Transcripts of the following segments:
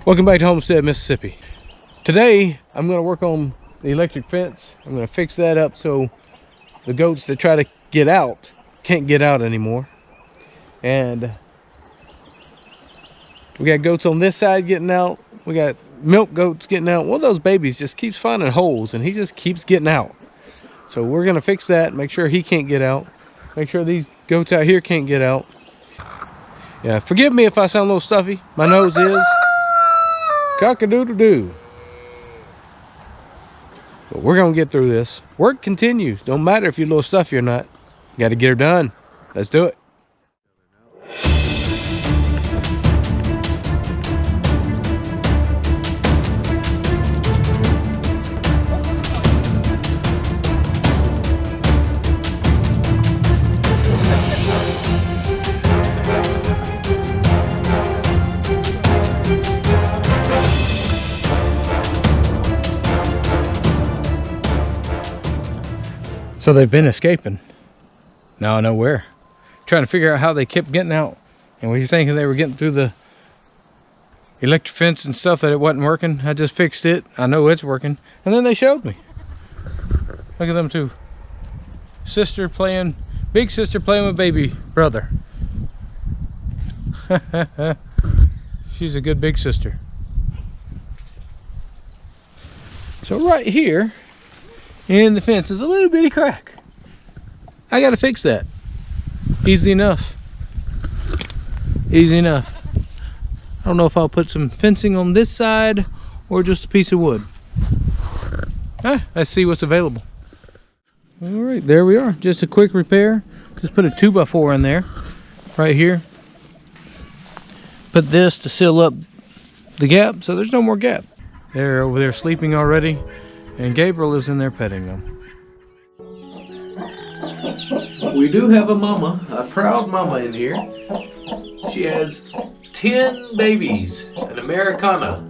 Welcome back to Homestead, Mississippi. Today, I'm going to work on the electric fence. I'm going to fix that up so the goats that try to get out can't get out anymore. And we got goats on this side getting out. We got milk goats getting out. One of those babies just keeps finding holes and he just keeps getting out. So we're going to fix that, make sure he can't get out. Make sure these goats out here can't get out. Yeah, forgive me if I sound a little stuffy. My nose is. Cock-a-doodle-doo. But we're gonna get through this. Work continues. Don't matter if you're a little stuffy or not. You gotta get her done. Let's do it. So they've been escaping. Now I know where. Trying to figure out how they kept getting out. And when you're thinking they were getting through the electric fence and stuff, that it wasn't working, I just fixed it. I know it's working. And then they showed me. Look at them two. Sister playing, big sister playing with baby brother. She's a good big sister. So right here in the fence is a little bitty crack. I gotta fix that. Easy enough. Easy enough. I don't know if I'll put some fencing on this side or just a piece of wood. Let's see what's available. All right, there we are. Just a quick repair. Just put a 2x4 in there, right here. Put this to seal up the gap so there's no more gap. They're over there sleeping already. And Gabriel is in there petting them. We do have a mama, a proud mama in here. She has 10 babies, an Americana,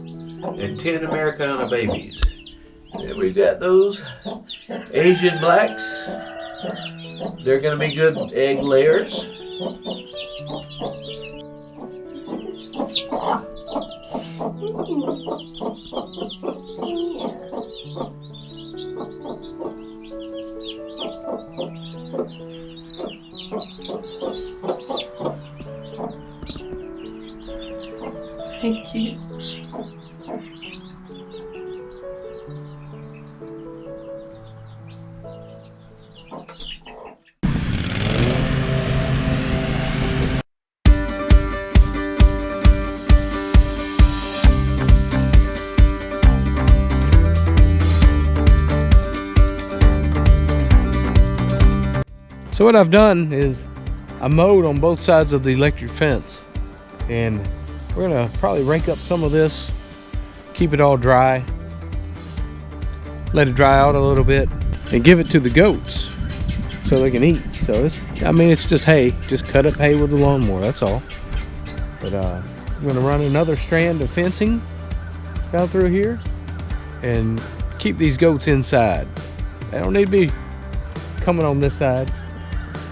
and 10 Americana babies. And we've got those Asian blacks. They're gonna be good egg layers. Thank you. So what I've done is I mowed on both sides of the electric fence, and we're gonna probably rake up some of this, keep it all dry, let it dry out a little bit, and give it to the goats so they can eat. So it's just hay, just cut up hay with the lawnmower, that's all. But I'm gonna run another strand of fencing down through here and keep these goats inside. They don't need to be coming on this side.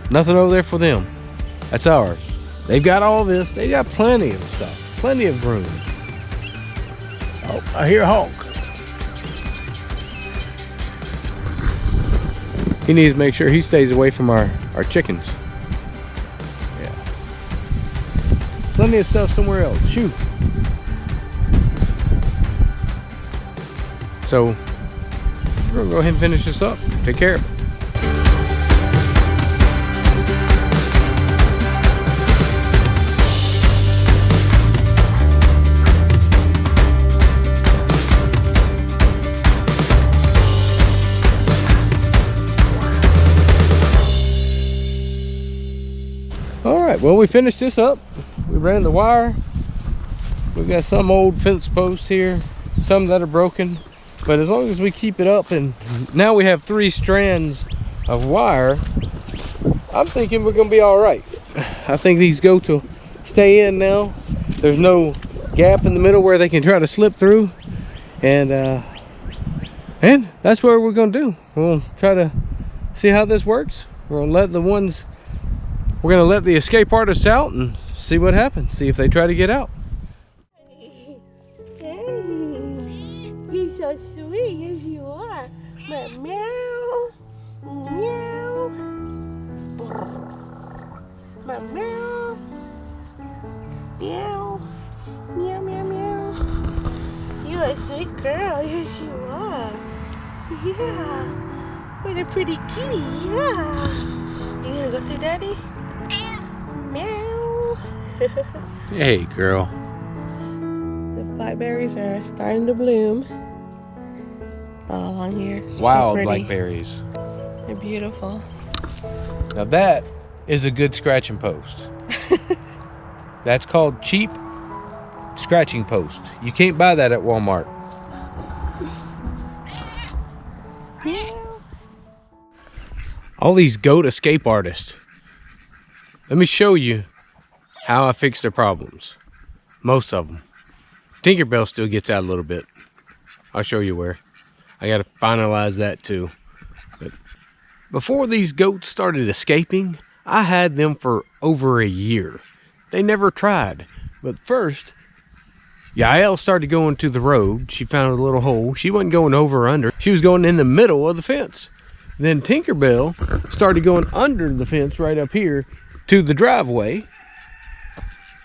Nothing over there for them. That's ours. They've got all this. They got plenty of stuff. Plenty of room. Oh, I hear a hawk. He needs to make sure he stays away from our chickens. Yeah. Plenty of stuff somewhere else. Shoot. So, we're gonna go ahead and finish this up. Take care of it. Well, we finished this up. We ran the wire. We've got some old fence posts here, some that are broken, but as long as we keep it up, and now we have 3 strands of wire, I'm thinking we're gonna be all right. I think these goats will stay in now. There's no gap in the middle where they can try to slip through. And that's what we're gonna do. We'll try to see how this works. We're gonna let the escape artists out and see what happens. See if they try to get out. Hey, you're so sweet, yes you are. But meow, meow, but meow, meow, meow, meow, meow. You're a sweet girl, yes you are. Yeah, what a pretty kitty, yeah. You gonna go see Daddy? Meow. Hey, girl. The blackberries are starting to bloom all along here. So Wild pretty. blackberries. They're beautiful. Now that is a good scratching post. That's called cheap scratching post. You can't buy that at Walmart. All these goat escape artists. Let me show you how I fix their problems. Most of them. Tinkerbell still gets out a little bit. I'll show you where. I gotta finalize that too. But before these goats started escaping, I had them for over a year. They never tried. But first, Yael started going to the road. She found a little hole. She wasn't going over or under. She was going in the middle of the fence. Then Tinkerbell started going under the fence right up here to the driveway.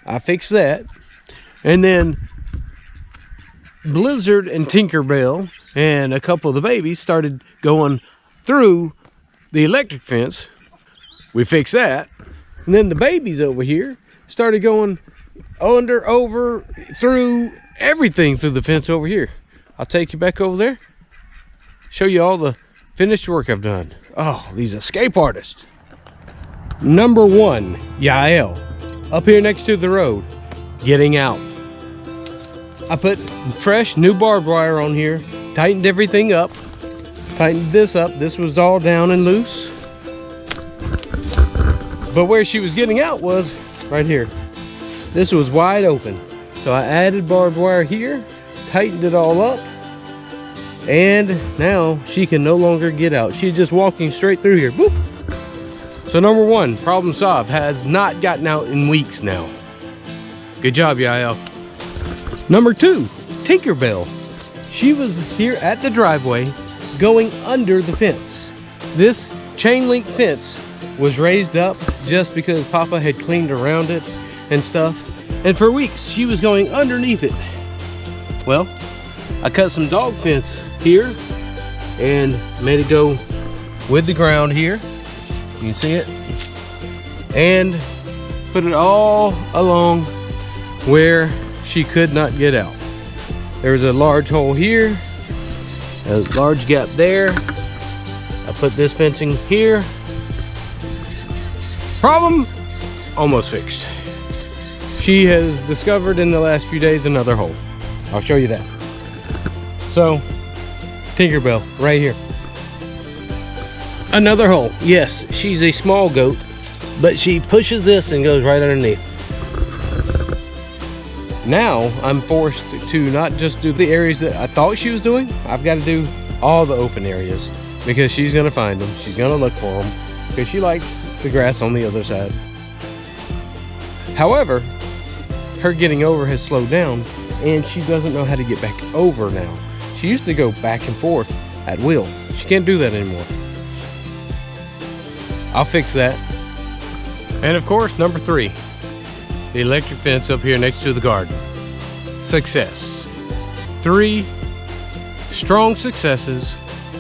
I fixed that. And then Blizzard and Tinkerbell and a couple of the babies started going through the electric fence. We fixed that. And then the babies over here started going under, over, through everything through the fence over here. I'll take you back over there. Show you all the finished work I've done. Oh, these escape artists. Number one, Yael. Up here next to the road. Getting out. I put fresh new barbed wire on here. Tightened everything up. Tightened this up. This was all down and loose. But where she was getting out was right here. This was wide open. So I added barbed wire here. Tightened it all up. And now she can no longer get out. She's just walking straight through here. Boop. So number one, problem solved. Has not gotten out in weeks now. Good job, Yael. Number two, Tinkerbell. She was here at the driveway going under the fence. This chain link fence was raised up just because Papa had cleaned around it and stuff. And for weeks, she was going underneath it. Well, I cut some dog fence here and made it go with the ground here. You can see it. And put it all along where she could not get out. There's a large hole here, a large gap there. I put this fencing here. Problem almost fixed. She has discovered in the last few days another hole. I'll show you that. So, Tinkerbell, right here. Another hole. Yes, she's a small goat, but she pushes this and goes right underneath. Now, I'm forced to not just do the areas that I thought she was doing. I've got to do all the open areas because she's going to find them. She's going to look for them because she likes the grass on the other side. However, her getting over has slowed down and she doesn't know how to get back over now. She used to go back and forth at will. She can't do that anymore. I'll fix that. And of course, number three, the electric fence up here next to the garden. Success. 3 strong successes.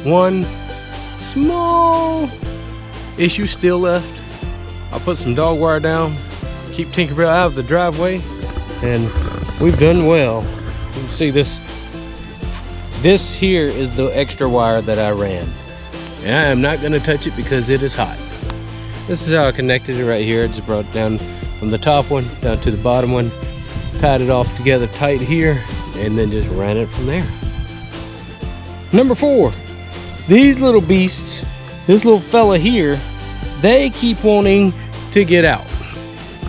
1 small issue still left. I'll put some dog wire down, keep Tinkerbell out of the driveway, and we've done well. You can see this. This here is the extra wire that I ran. And I am not going to touch it because it is hot. This is how I connected it right here. I just brought it down from the top one down to the bottom one, tied it off together tight here, and then just ran it from there. Number 4, these little beasts, this little fella here, they keep wanting to get out.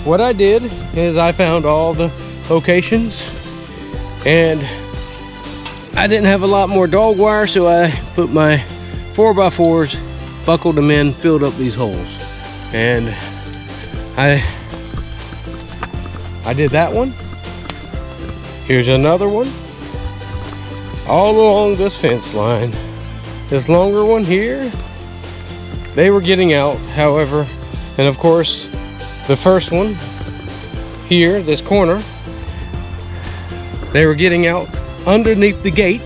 What I did is I found all the locations And I didn't have a lot more dog wire, so I put my 4x4s, buckled them in, filled up these holes. And I did that one. Here's another one. All along this fence line. This longer one here, they were getting out, however, and of course, the first one here, this corner, they were getting out underneath the gate.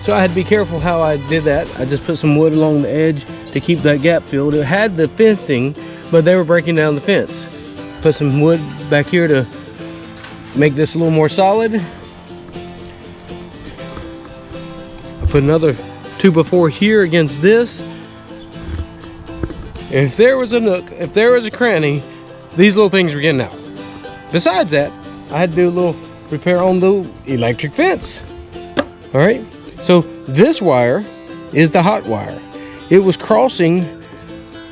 So I had to be careful how I did that. I just put some wood along the edge to keep that gap filled. It had the fencing, but they were breaking down the fence. Put some wood back here to make this a little more solid. I put another 2x4 here against this. If there was a nook, if there was a cranny, these little things were getting out. Besides that, I had to do a little repair on the electric fence. All right, so this wire is the hot wire. It was crossing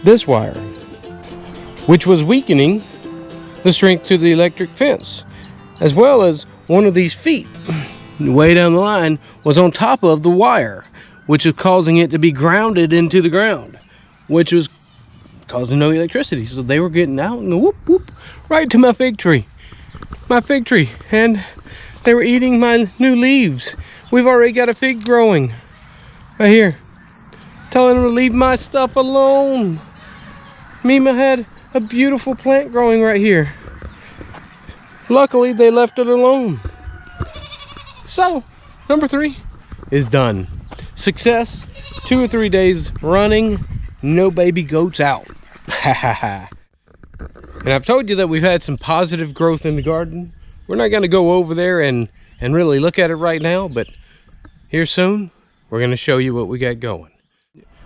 this wire, which was weakening the strength to the electric fence, as well as one of these feet way down the line was on top of the wire, which is causing it to be grounded into the ground, which was causing no electricity. So they were getting out and whoop whoop right to my fig tree, and they were eating my new leaves. We've already got a fig growing right here. Telling them to leave my stuff alone. Mima had a beautiful plant growing right here. Luckily, they left it alone. So, number 3 is done. Success, 2 or 3 days running, no baby goats out. And I've told you that we've had some positive growth in the garden. We're not gonna go over there and really look at it right now, but here soon, we're gonna show you what we got going.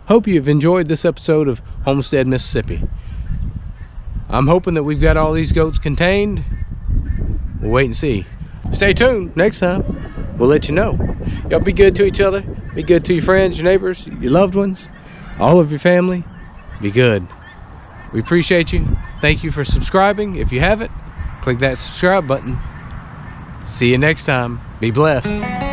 Hope you've enjoyed this episode of Homestead, Mississippi. I'm hoping that we've got all these goats contained. We'll wait and see. Stay tuned. Next time, we'll let you know. Y'all be good to each other. Be good to your friends, your neighbors, your loved ones, all of your family. Be good. We appreciate you. Thank you for subscribing. If you haven't, click that subscribe button. See you next time. Be blessed.